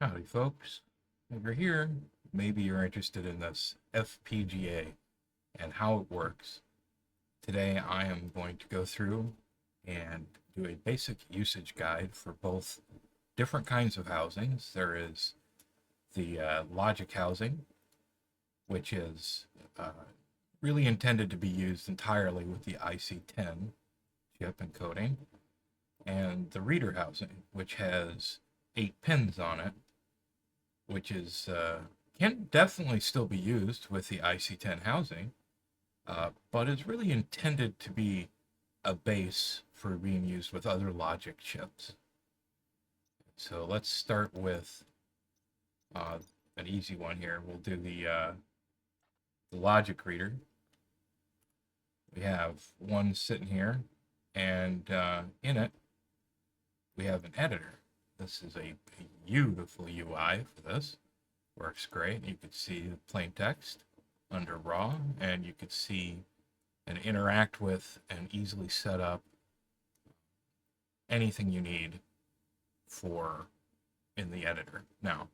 Howdy, folks. If you're here, maybe you're interested in this FPGA and how it works. Today, I am going to go through and do a basic usage guide for both different kinds of housings. There is the logic housing, which is uh, really intended to be used entirely with the IC10 chip encoding, and the reader housing, which has 8 pins on it, which is can definitely still be used with the IC10 housing, but is really intended to be a base for being used with other logic chips. So let's start with uh, an easy one here. We'll do the logic reader. We have one sitting here, and in it we have an editor. This is a beautiful UI for this. Works great. You could see the plain text under raw, and you could see and interact with and easily set up anything you need for in the editor. Now,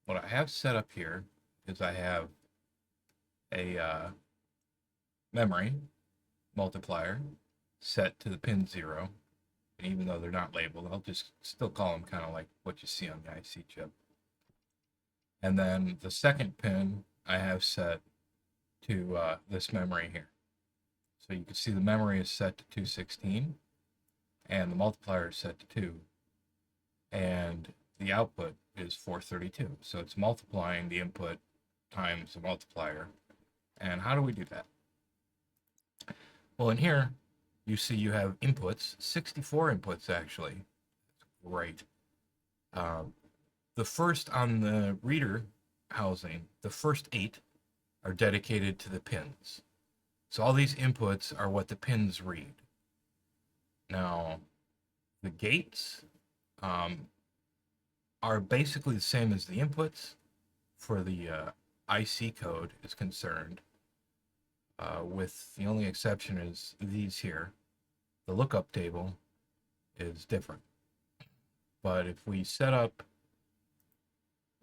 what I have set up here is I have a memory multiplier set to the pin 0. And even though they're not labeled, I'll just still call them kind of like what you see on the IC chip. And then the second pin I have set to this memory here. So you can see the memory is set to 216 and the multiplier is set to 2. And the output is 432. So it's multiplying the input times the multiplier. And how do we do that? Well, in here, you see you have inputs, 64 inputs actually. Great. The first on the reader housing, the first 8 are dedicated to the pins. So all these inputs are what the pins read. Now, the gates are basically the same as the inputs for the IC code is concerned, with the only exception is these here. The lookup table is different. But if we set up,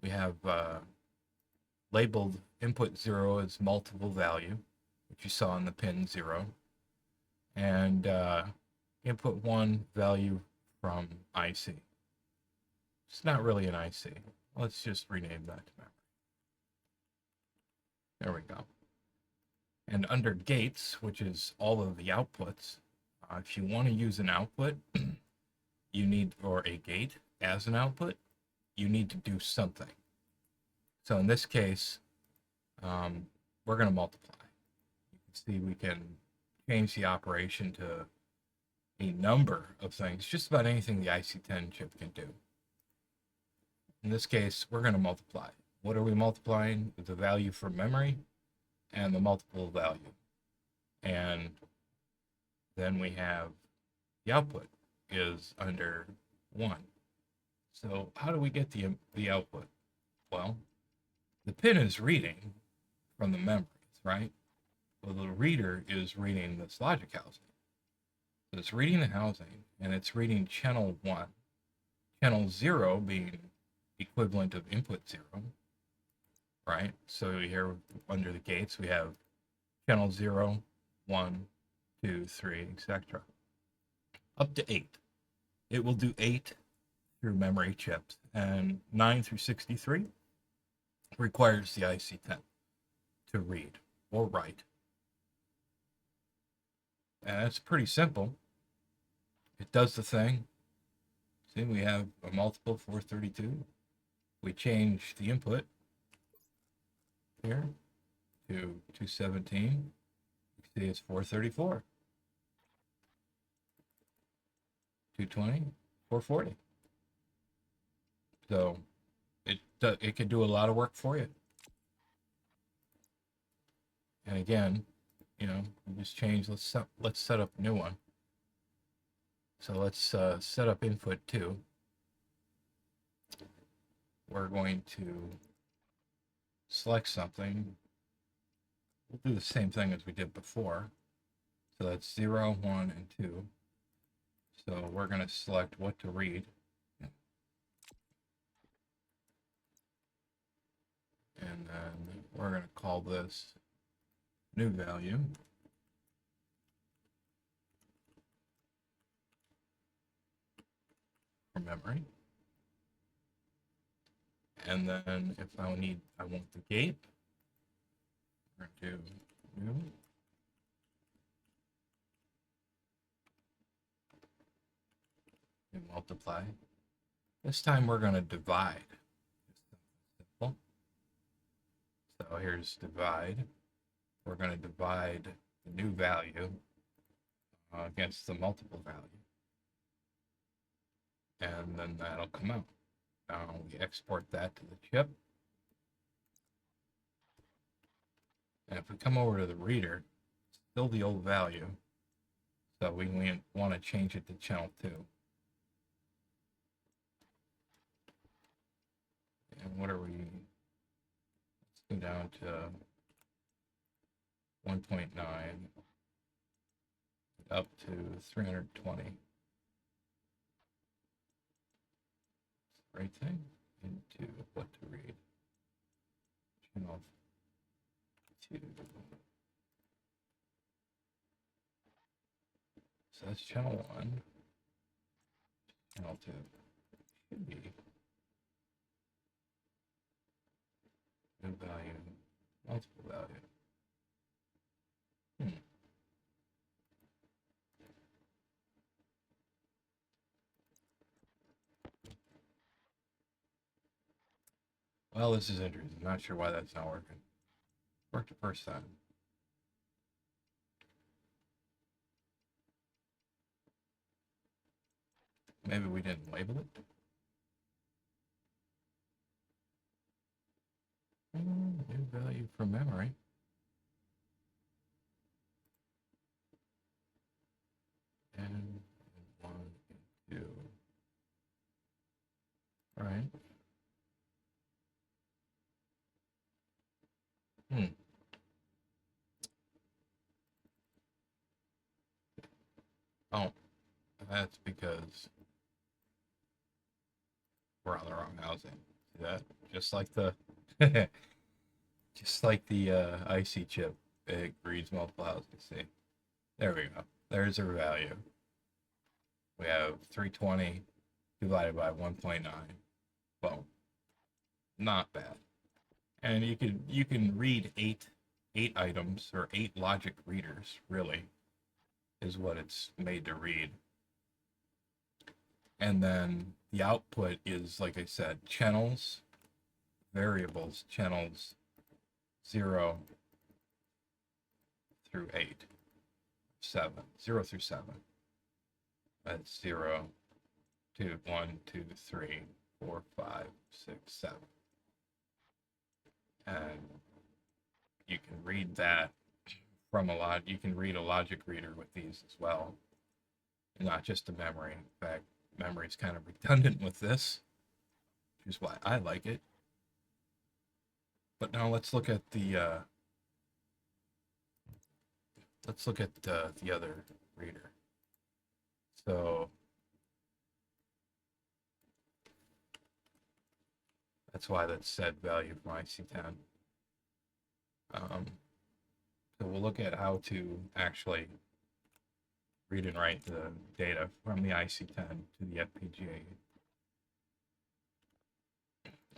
we have labeled input 0 as multiple value, which you saw in the pin 0, and input 1 value from IC. It's not really an IC. Let's just rename that to memory. There we go. And under gates, which is all of the outputs, if you want to use an output, you need, or a gate as an output, you need to do something. So in this case, we're going to multiply. You can see we can change the operation to a number of things, just about anything the IC10 chip can do. In this case, we're going to multiply. What are we multiplying? The value from memory and the multiple value. And then we have the output is under 1. So how do we get the output? Well, the pin is reading from the memories, right? Well, the reader is reading this logic housing. So it's reading the housing, and it's reading channel 1. Channel 0 being equivalent of input 0, right? So here under the gates, we have channel 0, 1, 2, 3, etc. Up to 8. It will do 8 through memory chips, and 9 through 63 requires the IC10 to read or write. And that's pretty simple. It does the thing. See, we have a multiple 432. We change the input here to 217. You see it's 434. 220, 440. So it can do a lot of work for you. And again, you know, we just change. Let's set up a new one. So let's set up input 2. We're going to select something. We'll do the same thing as we did before. So that's 0, 1, and 2. So we're going to select what to read. we're going to call this new value. For memory. And then if I want the gate, we're going to do new. And multiply. This time we're going to divide. Simple. So here's divide. We're going to divide the new value against the multiple value. And then that'll come out. Now we export that to the chip. And if we come over to the reader, it's still the old value. So we want to change it to channel 2. And what are we? Let's go down to 1.9 up to 320. Right thing into what to read. Channel 2. So that's channel 1. Channel 2 should be new value, multiple value. Well, this is interesting. I'm not sure why that's not working. Worked the first time. Maybe we didn't label it. New value from memory. And 1 and 2. All right. Oh, that's because we're on the wrong housing. See that? Just like the just like the IC chip, it reads multiple housing. See, there we go. There's our value. We have 320 divided by 1.9. Boom. Not bad. And you can read eight items or 8 logic readers, really, is what it's made to read. And then the output is, like I said, channels, variables, channels 0 through 8, 7, 0 through 7. That's 0, 2, 1, 2, 3, 4, 5, 6, 7. And you can read that from you can read a logic reader with these as well. And not just a memory. In fact, memory is kind of redundant with this, which is why I like it. But now let's look at the other reader. So that's why that's set value from IC10. So we'll look at how to actually read and write the data from the IC10 to the FPGA.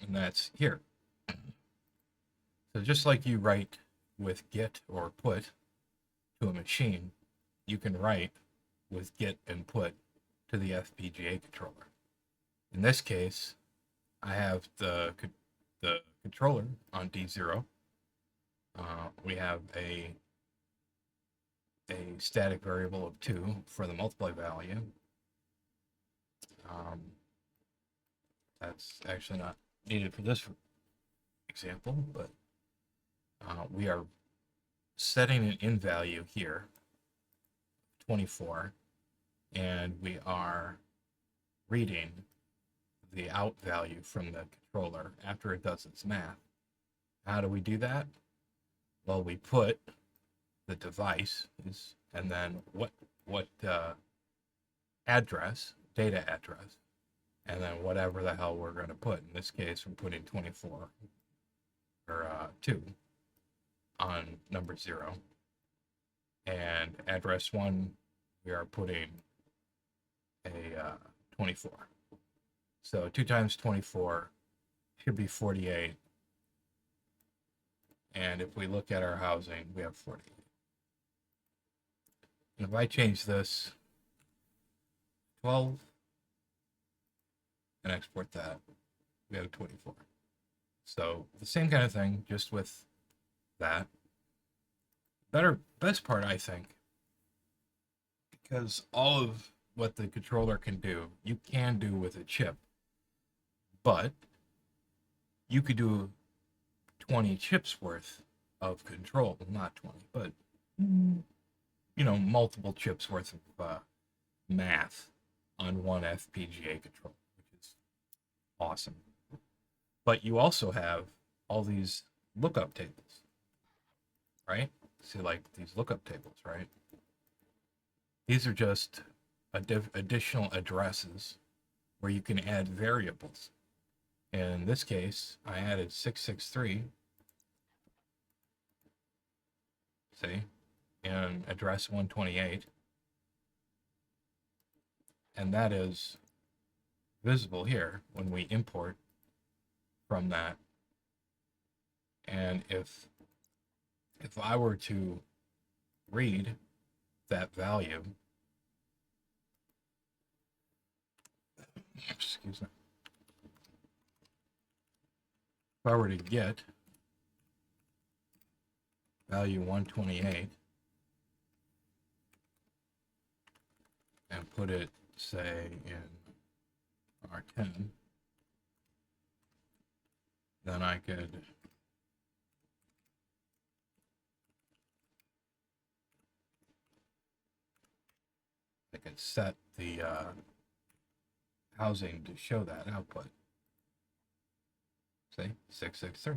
And that's here. So just like you write with get or put to a machine, you can write with get and put to the FPGA controller. In this case, I have the controller on D0. We have a static variable of 2 for the multiply value. That's actually not needed for this example, but we are setting an in value here, 24, and we are reading the out value from the controller after it does its math. How do we do that? Well, we put the device is, and then what address, data address, and then whatever the hell we're going to put. In this case, we're putting 24 or 2. on number 0. And address 1, we are putting a 24. So 2 times 24 should be 48. And if we look at our housing, we have 48. And if I change this 12 and export that, we have 24. So the same kind of thing, just with that. Best part, I think, because all of what the controller can do, you can do with a chip, but you could do 20 chips worth of control, not 20, but multiple chips worth of math on one FPGA controller, which is awesome. But you also have all these lookup tables, right? See, like these lookup tables, right? These are just additional addresses where you can add variables. In this case, I added 663, see, and address 128, and that is visible here when we import from that. And if I were to read that value, excuse me, if I were to get value 128 and put it, say, in R10, then I could set the housing to show that output. See, 663.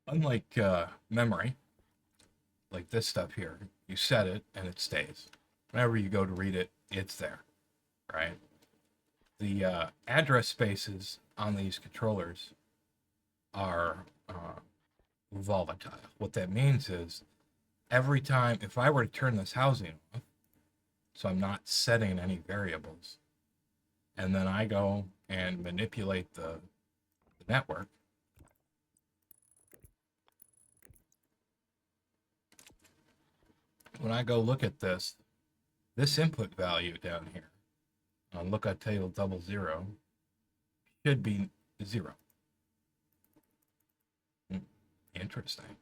Unlike memory, like this stuff here, you set it and it stays. Whenever you go to read it, it's there, right? The address spaces on these controllers are volatile. What that means is every time, if I were to turn this housing off, so I'm not setting any variables, and then I go and manipulate the network, when I go look at this input value down here on lookup table 00 should be 0. Interesting.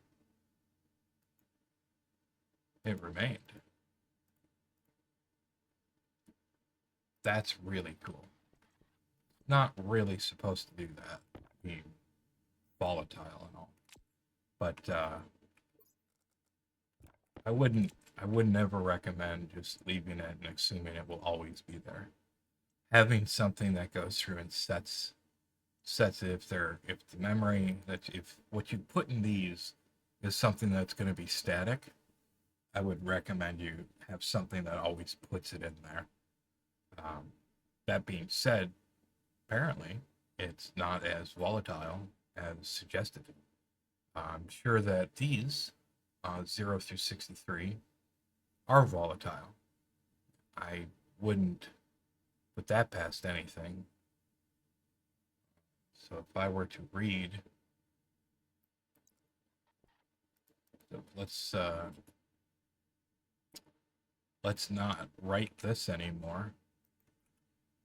It remained. That's really cool. Not really supposed to do that, being volatile and all. But I wouldn't ever recommend just leaving it and assuming it will always be there. Having something that goes through and sets it if the memory, if what you put in these is something that's going to be static, I would recommend you have something that always puts it in there. That being said, apparently it's not as volatile as suggested. I'm sure that these 0 through 63 are volatile. I wouldn't put that past anything. So if I were to read, let's not write this anymore,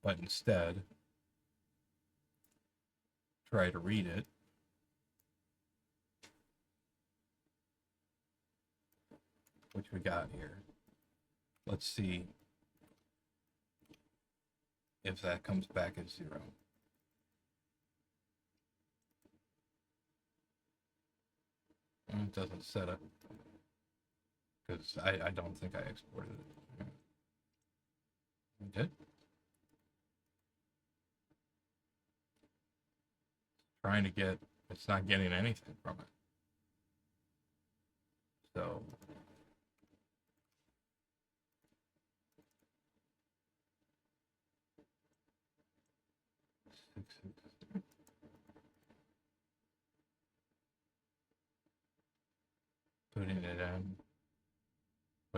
but instead try to read it. Which we got here. Let's see if that comes back as 0. It doesn't set up because I don't think I exported it. I did. Trying to get, it's not getting anything from it. So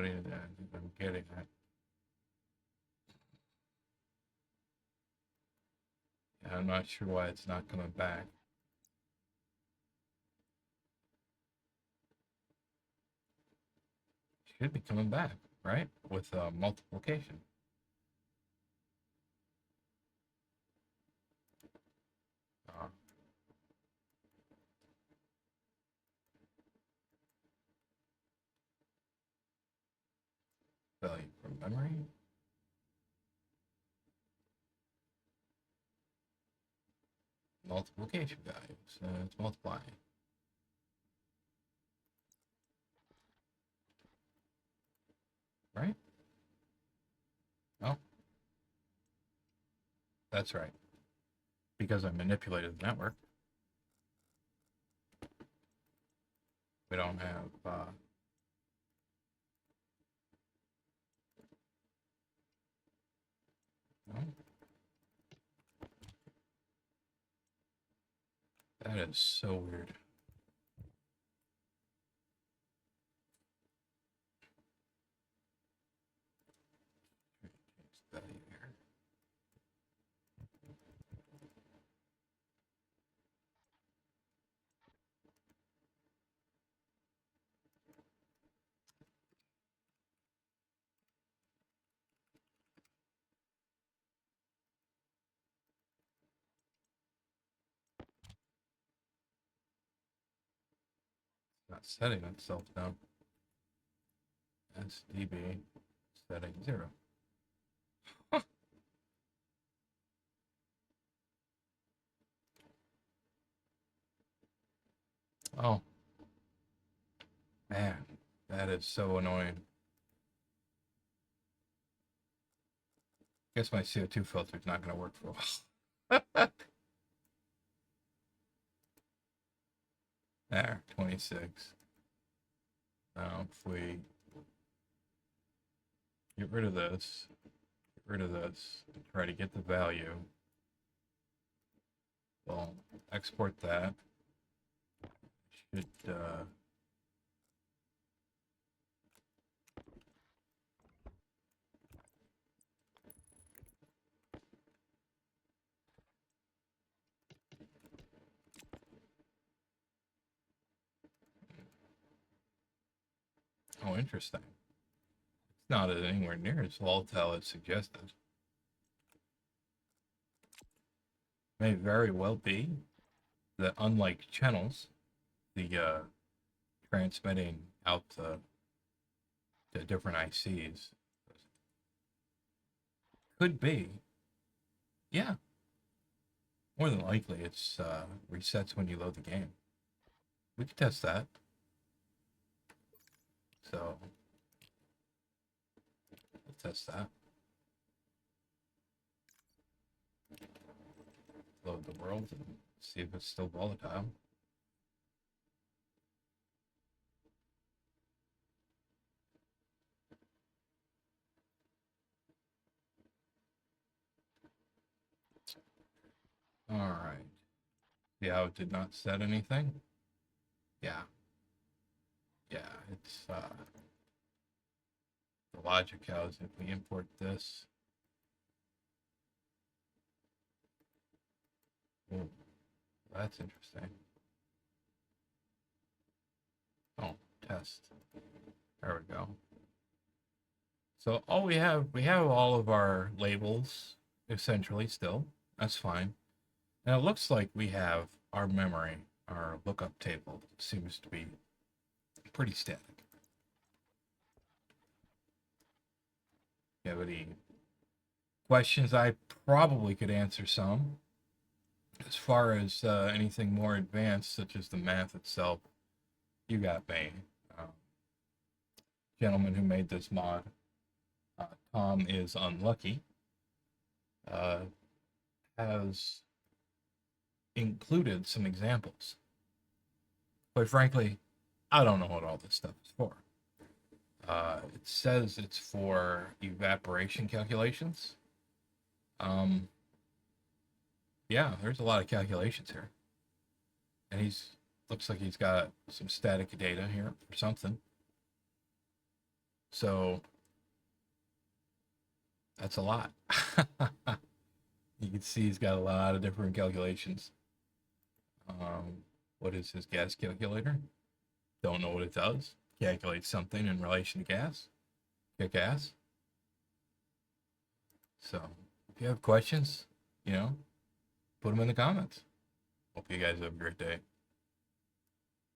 putting it in. I'm getting it. Yeah, I'm not sure why it's not coming back. Should be coming back, right? With multiplication. Uh, value from memory. Multiplication value. So it's multiplying. Right? Oh, that's right. Because I manipulated the network. We don't have no. That is so weird. Value here. Not setting itself down. SDB setting 0. Oh, man, that is so annoying. Guess my CO2 filter is not going to work for a while. There, 26. Now, if we get rid of this, and try to get the value, we'll export that. Should, oh, interesting. It's not anywhere near as volatile as suggested. May very well be that unlike channels, the transmitting out to different ICs could be, yeah, more than likely it's resets when you load the game. We could test that. So let's test that. Load the world and see if it's still volatile. All right. See how it did not set anything? Yeah. Yeah, it's the logic is if we import this. Ooh, that's interesting. Oh, test. There we go. So all we have all of our labels essentially still. That's fine. And it looks like we have our memory, our lookup table seems to be pretty static. You have any questions? I probably could answer some. As far as anything more advanced, such as the math itself, you got me. Gentleman who made this mod, Tom is unlucky, has included some examples. Quite frankly, I don't know what all this stuff is for. It says it's for evaporation calculations. Yeah, there's a lot of calculations here. And looks like he's got some static data here or something. So that's a lot. You can see he's got a lot of different calculations. What is his gas calculator? Don't know what it does. Calculates something in relation to gas. Kick ass. So if you have questions, put them in the comments. Hope you guys have a great day.